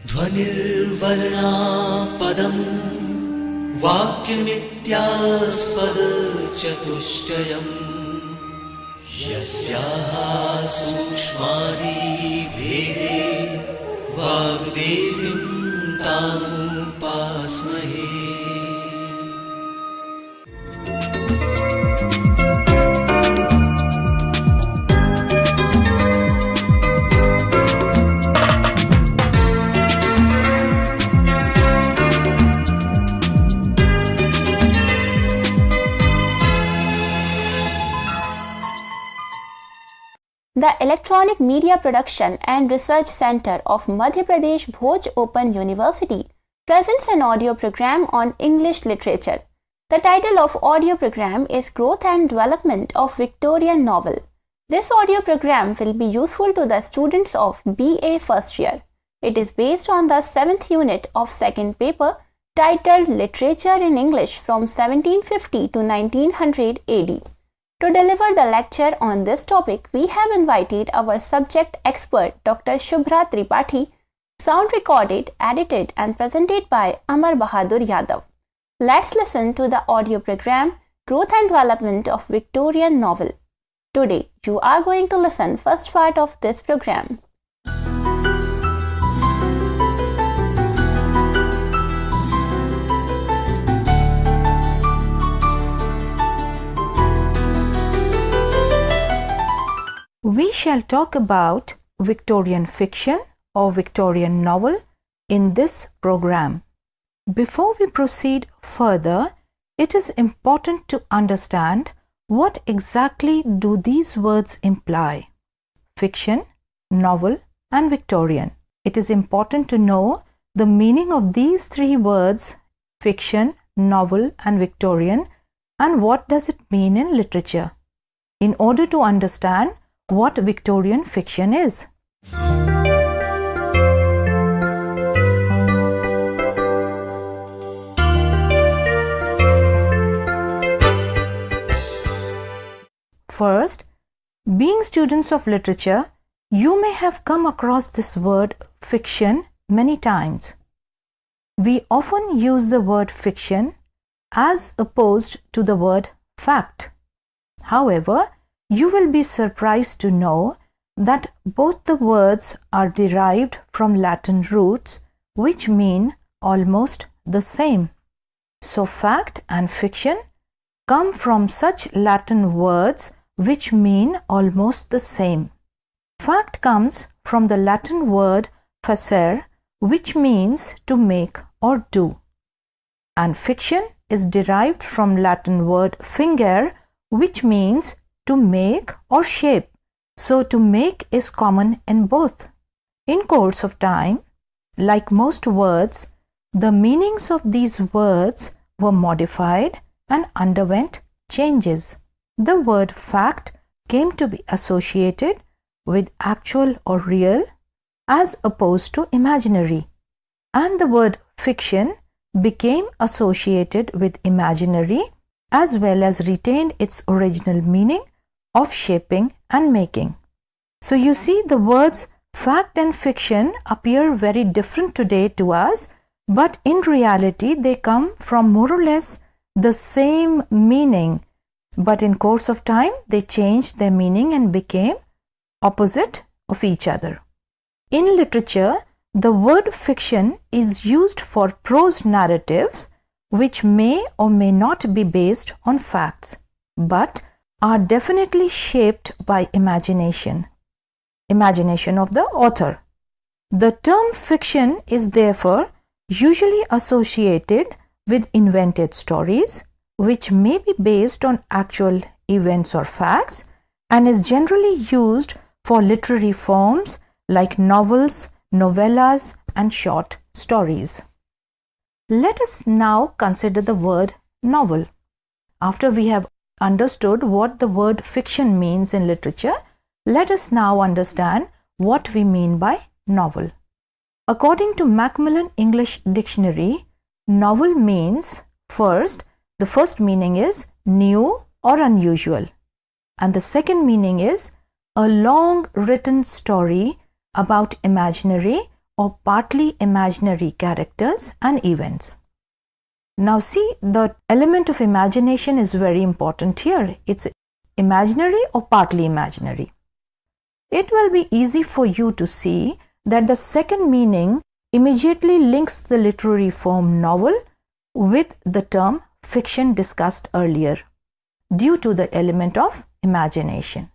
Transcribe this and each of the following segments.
ध्वनिर्वर्णा पदम् वाक्यमित्यास्पदचतुष्टयम् यस्याः सूक्ष्मादिभेदे वाग्देवीं तामुपास्महे। The Electronic Media Production and Research Center of Madhya Pradesh Bhoj Open University presents an audio program on English literature. The title of audio program is Growth and Development of Victorian Novel. This audio program will be useful to the students of BA first year. It is based on the 7th unit of second paper titled Literature in English from 1750 to 1900 AD. To deliver the lecture on this topic, we have invited our subject expert Dr. Shubra Thripathi, sound recorded, edited and presented by Amar Bahadur Yadav. Let's listen to the audio program Growth and Development of Victorian Novel. Today, you are going to listen first part of this program. We shall talk about Victorian fiction or Victorian novel in this program. Before we proceed further, it is important to understand what exactly do these words imply: fiction, novel and Victorian. It is important to know the meaning of these three words, fiction, novel and Victorian, and what does it mean in literature, in order to understand what Victorian fiction is. First, being students of literature, you may have come across this word fiction many times. We often use the word fiction as opposed to the word fact. However, you will be surprised to know that both the words are derived from Latin roots which mean almost the same. So fact and fiction come from such Latin words which mean almost the same. Fact comes from the Latin word facere, which means to make or do. And fiction is derived from Latin word fingere, which means to make or shape. So to make is common in both. In course of time, like most words, the meanings of these words were modified and underwent changes. The word fact came to be associated with actual or real as opposed to imaginary, and the word fiction became associated with imaginary as well as retained its original meaning of shaping and making. So you see, the words fact and fiction appear very different today to us, but in reality they come from more or less the same meaning, but in course of time they changed their meaning and became opposite of each other. In literature, the word fiction is used for prose narratives which may or may not be based on facts, but are definitely shaped by imagination of the author. The term fiction is therefore usually associated with invented stories which may be based on actual events or facts, and is generally used for literary forms like novels, novellas and short stories. Let us now consider the word novel. After we have understood what the word fiction means in literature, let us now understand what we mean by novel. According to Macmillan English Dictionary, novel means, the first meaning is new or unusual, and the second meaning is a long written story about imaginary or partly imaginary characters and events. Now see, the element of imagination is very important here. It's imaginary or partly imaginary. It will be easy for you to see that the second meaning immediately links the literary form novel with the term fiction discussed earlier, due to the element of imagination.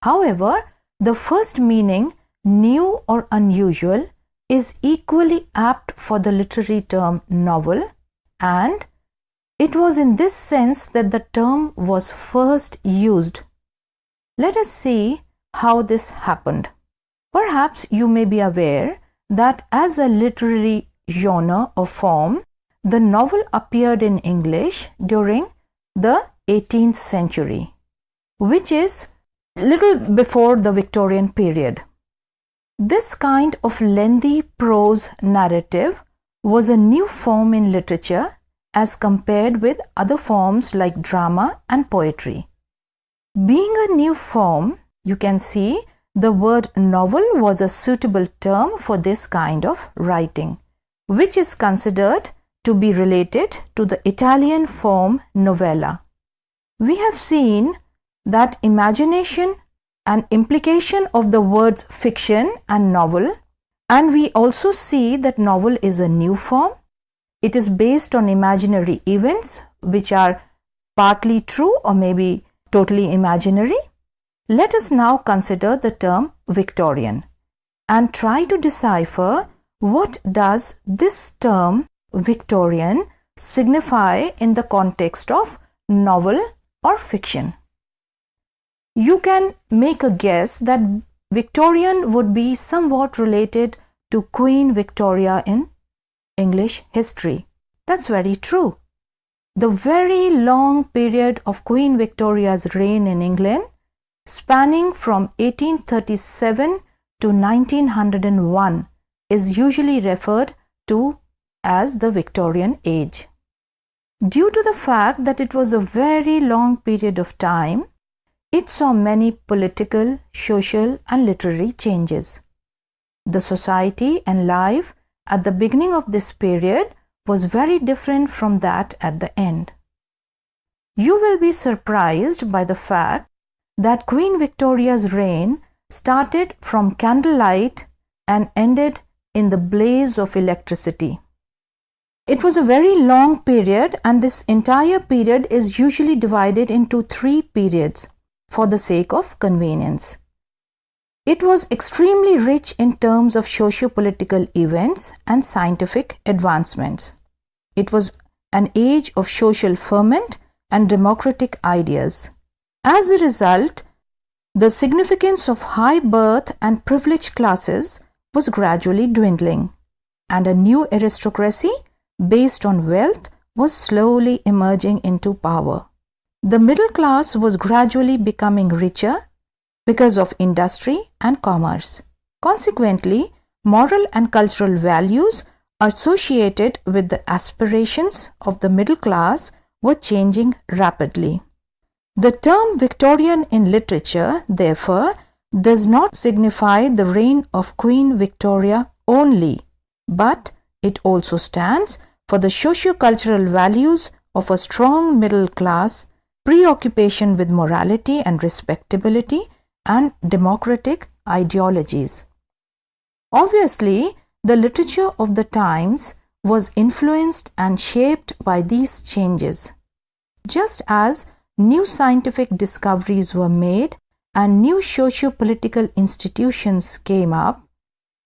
However, the first meaning, new or unusual, is equally apt for the literary term novel, and it was in this sense that the term was first used. Let us see how this happened. Perhaps you may be aware that as a literary genre or form, the novel appeared in English during the 18th century, which is little before the Victorian period. This kind of lengthy prose narrative was a new form in literature as compared with other forms like drama and poetry. Being a new form, you can see the word novel was a suitable term for this kind of writing, which is considered to be related to the Italian form novella. We have seen that imagination and implication of the words fiction and novel, and we also see that novel is a new form. It is based on imaginary events which are partly true or maybe totally imaginary. Let us now consider the term Victorian and try to decipher what does this term Victorian signify in the context of novel or fiction. You can make a guess that Victorian would be somewhat related to Queen Victoria in English history. That's very true. The very long period of Queen Victoria's reign in England, spanning from 1837 to 1901, is usually referred to as the Victorian age. Due to the fact that it was a very long period of time, it saw many political, social, and literary changes. The society and life at the beginning of this period was very different from that at the end. You will be surprised by the fact that Queen Victoria's reign started from candlelight and ended in the blaze of electricity. It was a very long period, and this entire period is usually divided into 3 periods for the sake of convenience. It was extremely rich in terms of socio-political events and scientific advancements. It was an age of social ferment and democratic ideas. As a result, the significance of high birth and privileged classes was gradually dwindling, and a new aristocracy based on wealth was slowly emerging into power. The middle class was gradually becoming richer because of industry and commerce. Consequently, moral and cultural values associated with the aspirations of the middle class were changing rapidly. The term Victorian in literature, therefore, does not signify the reign of Queen Victoria only, but it also stands for the socio-cultural values of a strong middle class, preoccupation with morality and respectability, and democratic ideologies. Obviously, the literature of the times was influenced and shaped by these changes. Just as new scientific discoveries were made and new socio-political institutions came up,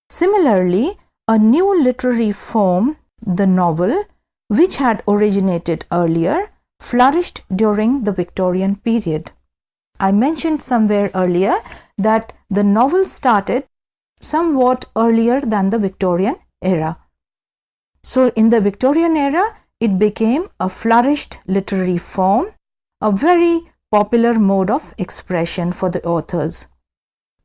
similarly, a new literary form, the novel, which had originated earlier, flourished during the Victorian period. I mentioned somewhere earlier that the novel started somewhat earlier than the Victorian era. So in the Victorian era, it became a flourished literary form, a very popular mode of expression for the authors.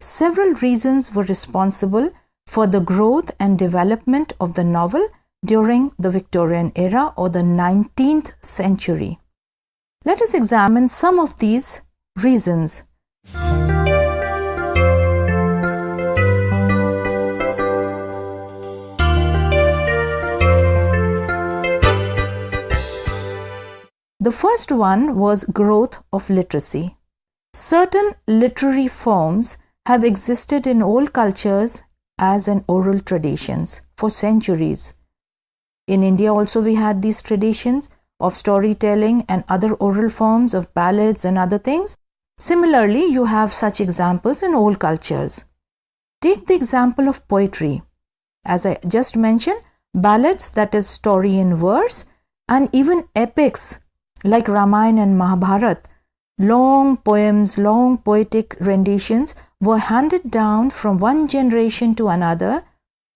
Several reasons were responsible for the growth and development of the novel during the Victorian era or the 19th century. Let us examine some of these reasons. The first one was growth of literacy. Certain literary forms have existed in all cultures as an oral traditions for centuries. In India also we had these traditions of storytelling and other oral forms of ballads and other things. Similarly, you have such examples in all cultures. Take the example of poetry. As I just mentioned, ballads, that is story in verse, and even epics like Ramayana and Mahabharata, long poems, long poetic renditions were handed down from one generation to another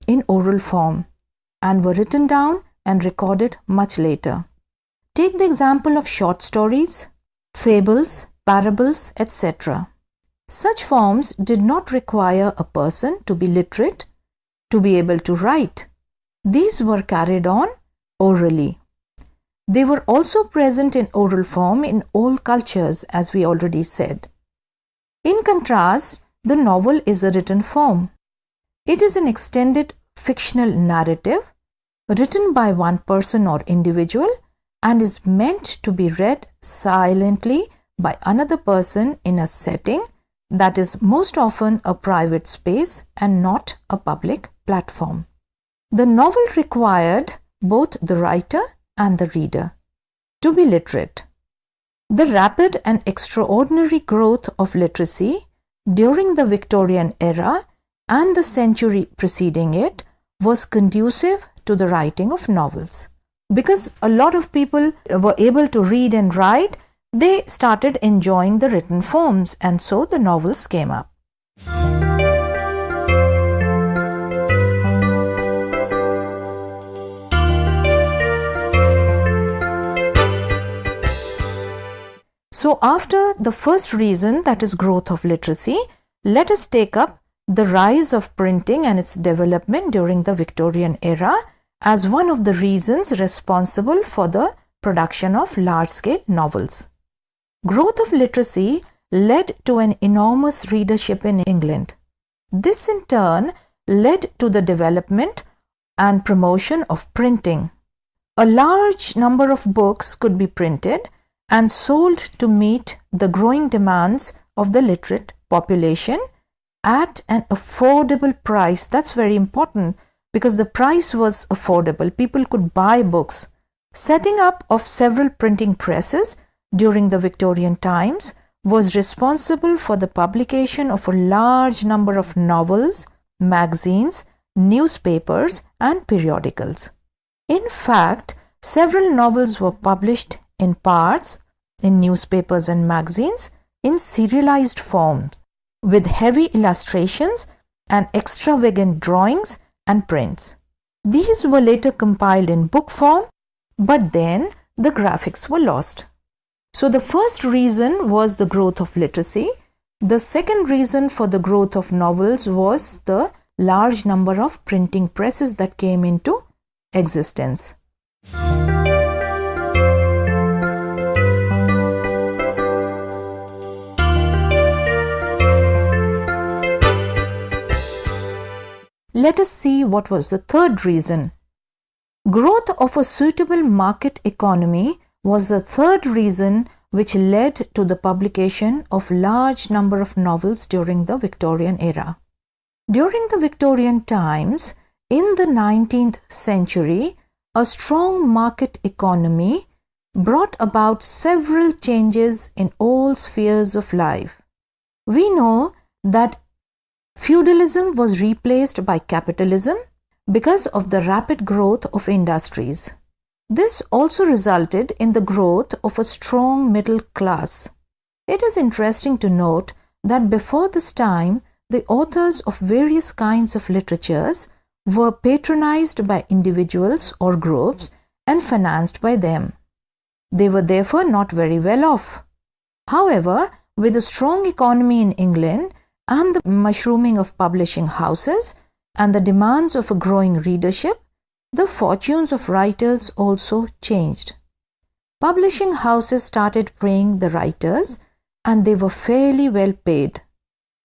in oral form and were written down and recorded much later. Take the example of short stories, fables, parables, etc. Such forms did not require a person to be literate to be able to write. These were carried on orally. They were also present in oral form in all cultures, as we already said. In contrast, the novel is a written form. It is an extended fictional narrative written by one person or individual and is meant to be read silently by another person in a setting that is most often a private space and not a public platform. The novel required both the writer and the reader to be literate. The rapid and extraordinary growth of literacy during the Victorian era and the century preceding it was conducive to the writing of novels. Because a lot of people were able to read and write, they started enjoying the written forms, and so the novels came up. So after the first reason, that is growth of literacy, let us take up the rise of printing and its development during the Victorian era as one of the reasons responsible for the production of large-scale novels. Growth of literacy led to an enormous readership in England. This in turn led to the development and promotion of printing. A large number of books could be printed and sold to meet the growing demands of the literate population at an affordable price. That's very important because the price was affordable. People could buy books. Setting up of several printing presses during the Victorian times was responsible for the publication of a large number of novels, magazines, newspapers, and periodicals. In fact, several novels were published in parts in newspapers and magazines in serialized forms with heavy illustrations and extravagant drawings and prints. These were later compiled in book form, but then the graphics were lost. So the first reason was the growth of literacy. The second reason for the growth of novels was the large number of printing presses that came into existence. Let us see what was the third reason. Growth of a suitable market economy was the third reason which led to the publication of large number of novels during the Victorian era. During the Victorian times, in the 19th century, a strong market economy brought about several changes in all spheres of life. We know that feudalism was replaced by capitalism because of the rapid growth of industries. This also resulted in the growth of a strong middle class. It is interesting to note that before this time, the authors of various kinds of literatures were patronized by individuals or groups and financed by them. They were therefore not very well off. However, with a strong economy in England and the mushrooming of publishing houses and the demands of a growing readership, the fortunes of writers also changed. Publishing houses started paying the writers, and they were fairly well paid.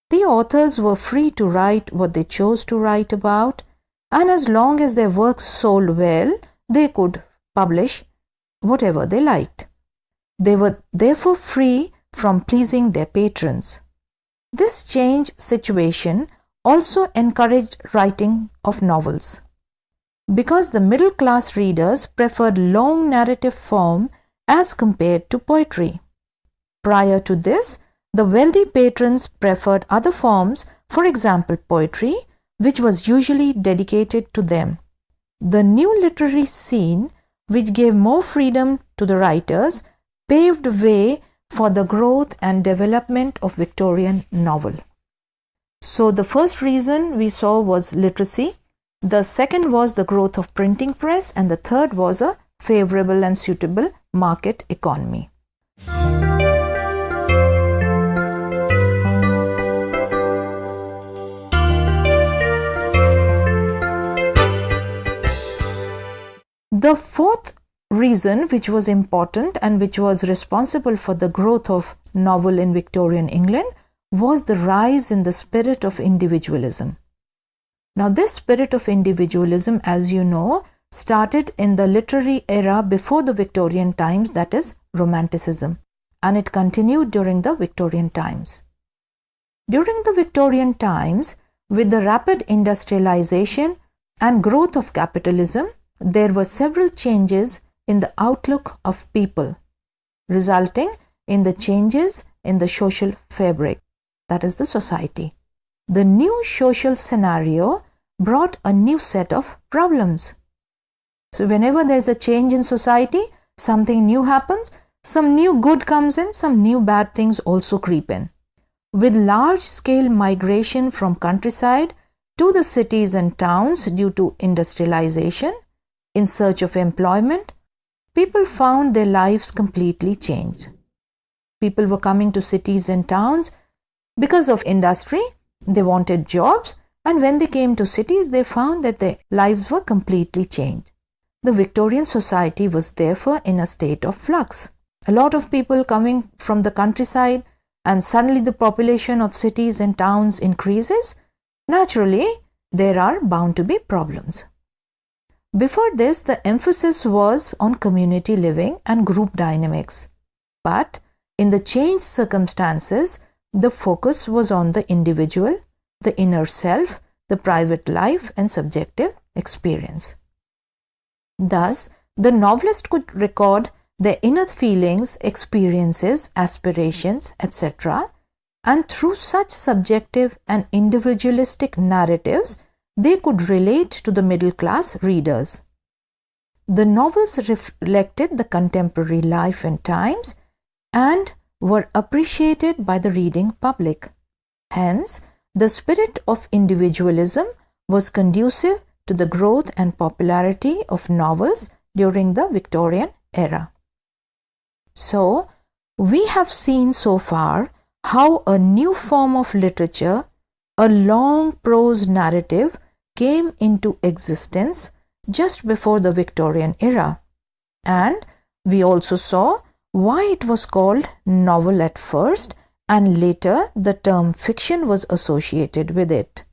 The authors were free to write what they chose to write about, and as long as their works sold well, they could publish whatever they liked. They were therefore free from pleasing their patrons. This changed situation also encouraged writing of novels, because the middle class readers preferred long narrative form as compared to poetry. Prior to this, the wealthy patrons preferred other forms, for example poetry, which was usually dedicated to them. The new literary scene, which gave more freedom to the writers, paved way for the growth and development of Victorian novel. So the first reason we saw was literacy, the second was the growth of printing press, and the third was a favorable and suitable market economy. The fourth reason, which was important and which was responsible for the growth of novel in Victorian England, was the rise in the spirit of individualism. Now, this spirit of individualism, as you know, started in the literary era before the Victorian times, that is Romanticism, and it continued during the Victorian times. During the Victorian times, with the rapid industrialization and growth of capitalism, there were several changes in the outlook of people, resulting in the changes in the social fabric, that is the society. The new social scenario brought a new set of problems. So whenever there is a change in society, something new happens, some new good comes in, some new bad things also creep in. With large-scale migration from countryside to the cities and towns due to industrialization, in search of employment, people found their lives completely changed. People were coming to cities and towns because of industry. They wanted jobs, and when they came to cities, they found that their lives were completely changed. The Victorian society was therefore in a state of flux. A lot of people coming from the countryside, and suddenly the population of cities and towns increases. Naturally, there are bound to be problems. Before this, the emphasis was on community living and group dynamics. But in the changed circumstances, the focus was on the individual, the inner self, the private life and subjective experience. Thus, the novelist could record their inner feelings, experiences, aspirations, etc. And through such subjective and individualistic narratives, they could relate to the middle class readers. The novels reflected the contemporary life and times and were appreciated by the reading public. Hence, the spirit of individualism was conducive to the growth and popularity of novels during the Victorian era. So, we have seen so far how a new form of literature, a long prose narrative, came into existence just before the Victorian era, and we also saw why it was called novel at first, and later the term fiction was associated with it.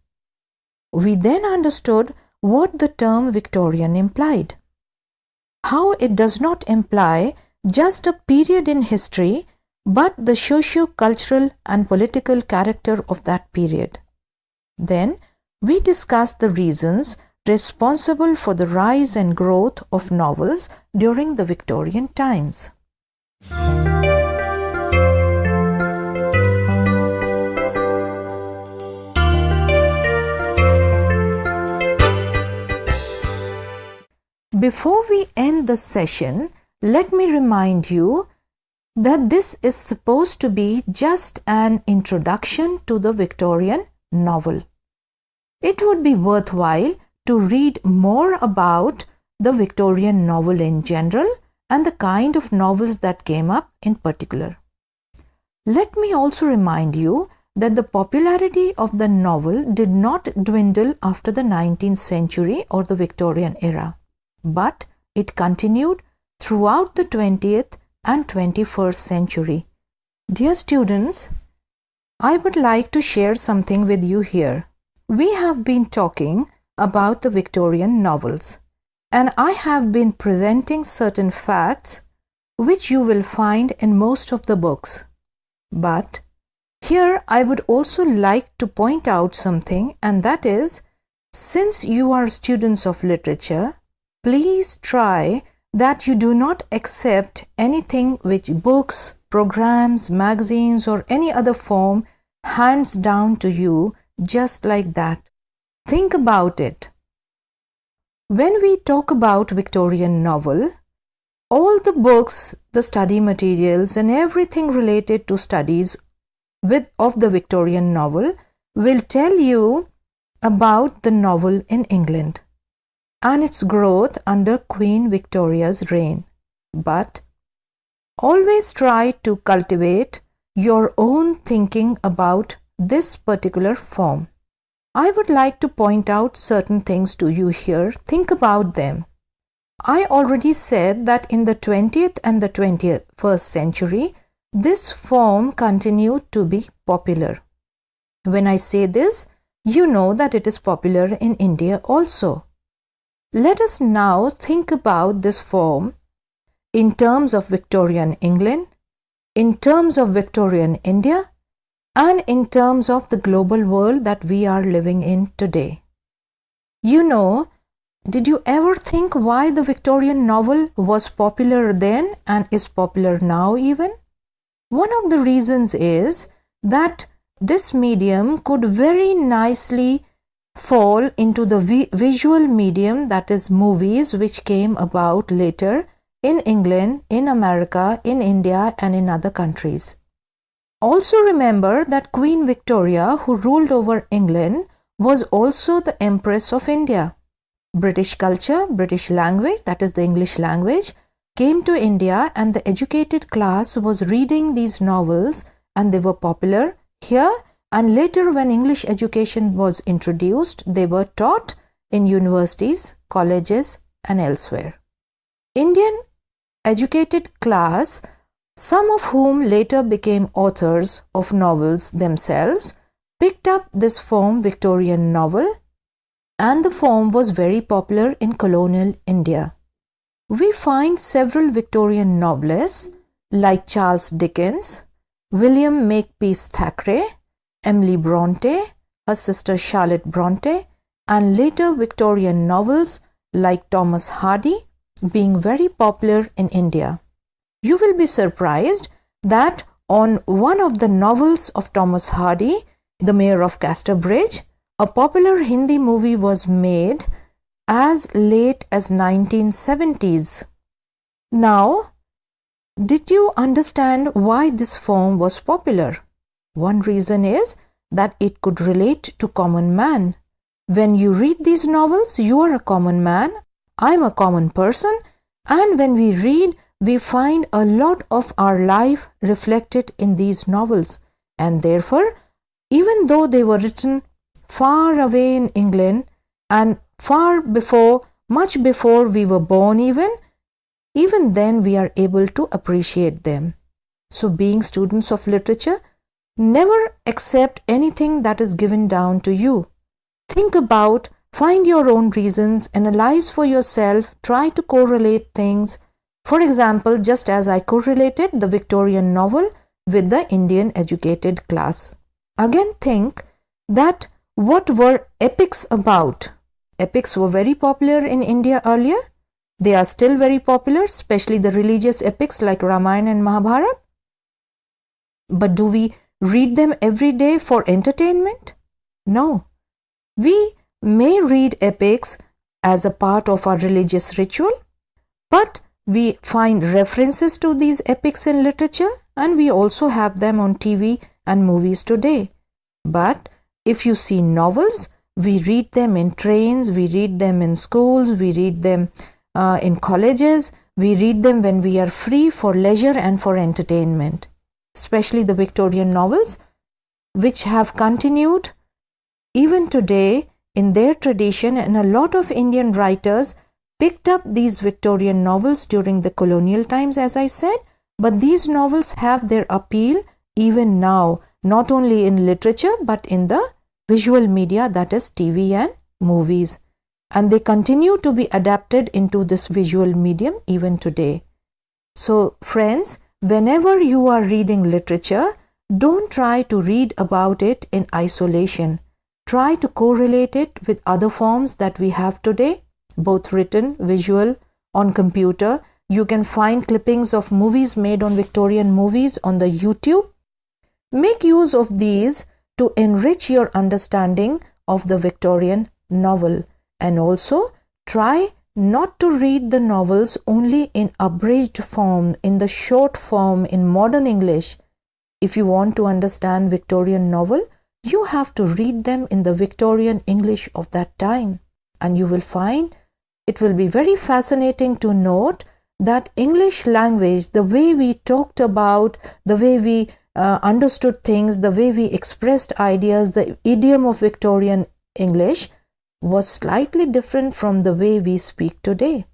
We then understood what the term Victorian implied, how it does not imply just a period in history, but the socio-cultural and political character of that period. Then we discussed the reasons responsible for the rise and growth of novels during the Victorian times. Before we end the session, let me remind you that this is supposed to be just an introduction to the Victorian novel. It would be worthwhile to read more about the Victorian novel in general and the kind of novels that came up in particular. Let me also remind you that the popularity of the novel did not dwindle after the 19th century or the Victorian era, but it continued throughout the 20th and 21st century. Dear students, I would like to share something with you here. We have been talking about the Victorian novels, and I have been presenting certain facts which you will find in most of the books. But here I would also like to point out something, and that is, since you are students of literature, please try that you do not accept anything which books, programs, magazines or any other form hands down to you just like that. Think about it. When we talk about Victorian novel, all the books, the study materials and everything related to studies of the Victorian novel will tell you about the novel in England and its growth under Queen Victoria's reign. But always try to cultivate your own thinking about this particular form. I would like to point out certain things to you here. Think about them. I already said that in the 20th and the 21st century, this form continued to be popular. When I say this, you know that it is popular in India also. Let us now think about this form in terms of Victorian England, in terms of Victorian India, and in terms of the global world that we are living in today. You know, did you ever think why the Victorian novel was popular then and is popular now even? One of the reasons is that this medium could very nicely fall into the visual medium, that is movies, which came about later in England, in America, in India and in other countries. Also remember that Queen Victoria, who ruled over England, was also the Empress of India. British culture, British language, that is the English language, came to India and the educated class was reading these novels and they were popular here, and later when English education was introduced, they were taught in universities, colleges and elsewhere. Indian educated class, some of whom later became authors of novels themselves, picked up this form Victorian novel, and the form was very popular in colonial India. We find several Victorian novelists like Charles Dickens, William Makepeace Thackeray, Emily Bronte, her sister Charlotte Bronte, and later Victorian novels like Thomas Hardy being very popular in India. You will be surprised that on one of the novels of Thomas Hardy, The Mayor of Casterbridge, a popular Hindi movie was made as late as 1970s. Now, did you understand why this form was popular? One reason is that it could relate to common man. When you read these novels, you are a common man, I am a common person, and when we read, we find a lot of our life reflected in these novels, and therefore, even though they were written far away in England and far before, much before we were born even then we are able to appreciate them. So being students of literature, never accept anything that is given down to you. Think about, find your own reasons, analyze for yourself, try to correlate things. For example, just as I correlated the Victorian novel with the Indian educated class. Again, think that what were epics about? Epics were very popular in India earlier. They are still very popular, especially the religious epics like Ramayana and Mahabharata. But do we read them every day for entertainment? No. We may read epics as a part of our religious ritual, but we find references to these epics in literature and we also have them on TV and movies today. But if you see novels, we read them in trains, we read them in schools, we read them in colleges, we read them when we are free for leisure and for entertainment. Especially the Victorian novels, which have continued even today in their tradition, and a lot of Indian writers picked up these Victorian novels during the colonial times, as I said, but these novels have their appeal even now, not only in literature but in the visual media, that is TV and movies, and they continue to be adapted into this visual medium even today. So friends, whenever you are reading literature, don't try to read about it in isolation. Try to correlate it with other forms that we have today, both written, visual, on computer. You can find clippings of movies made on Victorian movies on the YouTube. Make use of these to enrich your understanding of the Victorian novel, and also try not to read the novels only in abridged form, in the short form, in modern English. If you want to understand Victorian novel, you have to read them in the Victorian English of that time, and you will find it will be very fascinating to note that English language, the way we talked about, the way we understood things, the way we expressed ideas, the idiom of Victorian English was slightly different from the way we speak today.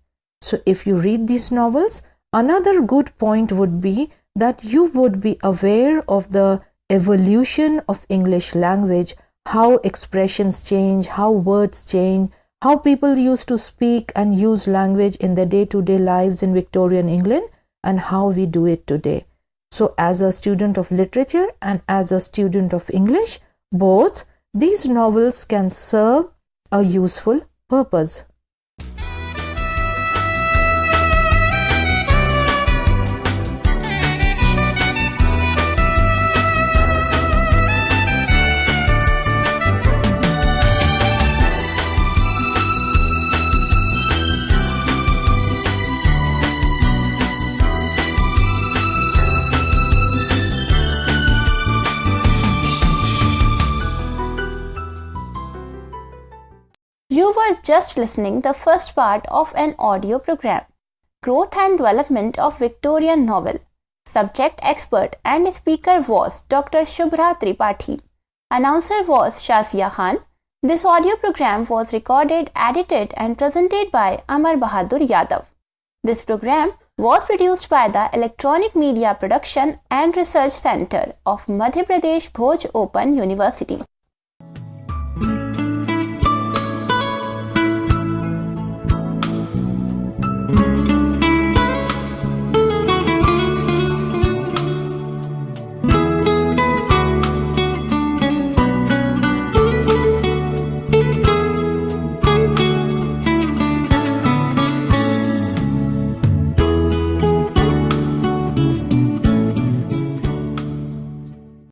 So if you read these novels, another good point would be that you would be aware of the evolution of English language, how expressions change, how words change, how people used to speak and use language in their day-to-day lives in Victorian England, and how we do it today. So as a student of literature and as a student of English, both these novels can serve a useful purpose. You were just listening the first part of an audio program, Growth and Development of Victorian Novel. Subject expert and speaker was Dr. Shubra Thripathi. Announcer was Shazia Khan. This audio program was recorded, edited and presented by Amar Bahadur Yadav. This program was produced by the Electronic Media Production and Research Center of Madhya Pradesh Bhoj Open University.